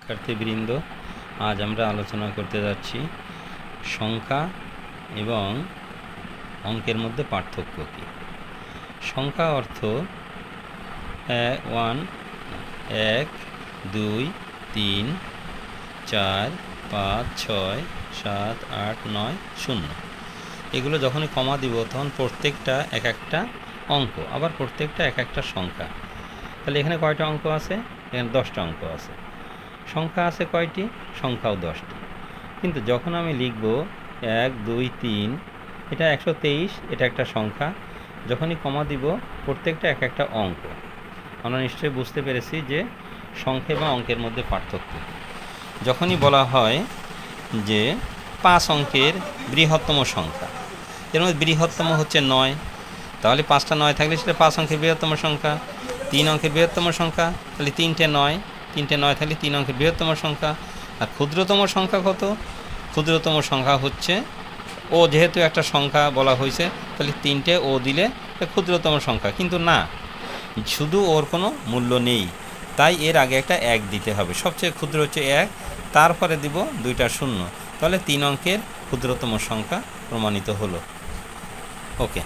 শিক্ষার্থীবৃন্দ, আজ আমরা আলোচনা করতে যাচ্ছি সংখ্যা এবং অঙ্কের মধ্যে পার্থক্য কী। সংখ্যা অর্থ 1 2 3 4 5 6 7 8 9 0। এগুলো যখনই কমা দিব তখন প্রত্যেকটা এক একটা অঙ্ক, আবার প্রত্যেকটা এক একটা সংখ্যা। তাহলে এখানে কয়টা অঙ্ক আছে? এখানে 10টা অঙ্ক আছে। সংখ্যা আছে কয়টি? সংখ্যাও 10টি। কিন্তু যখন আমি লিখব 1 2 3, এটা 123, এটা একটা সংখ্যা। যখনই কমা দিব প্রত্যেকটা এক একটা অঙ্ক। আমরা নিশ্চয়ই বুঝতে পেরেছি যে সংখ্যা এবং অঙ্কের মধ্যে পার্থক্য। যখনই বলা হয় যে 5 অঙ্কের বৃহত্তম সংখ্যা, এর মধ্যে বৃহত্তম হচ্ছে 9, তাহলে 5টা 9 থাকলে সেটা 5 অঙ্কের বৃহত্তম সংখ্যা। 3 অঙ্কের বৃহত্তম সংখ্যা, তাহলে 3টে 9 থাকলে 3 অঙ্কের বৃহত্তম সংখ্যা। আর ক্ষুদ্রতম সংখ্যা কত? ক্ষুদ্রতম সংখ্যা হচ্ছে ও, যেহেতু একটা সংখ্যা বলা হয়েছে তাহলে 3টে ও দিলে ক্ষুদ্রতম সংখ্যা। কিন্তু না, শুধু ওর কোনো মূল্য নেই, তাই এর আগে একটা 1 দিতে হবে। সবচেয়ে ক্ষুদ্র হচ্ছে 1, তারপরে দিব 2টা 0, তাহলে 3 অঙ্কের ক্ষুদ্রতম সংখ্যা প্রমাণিত হলো। ওকে।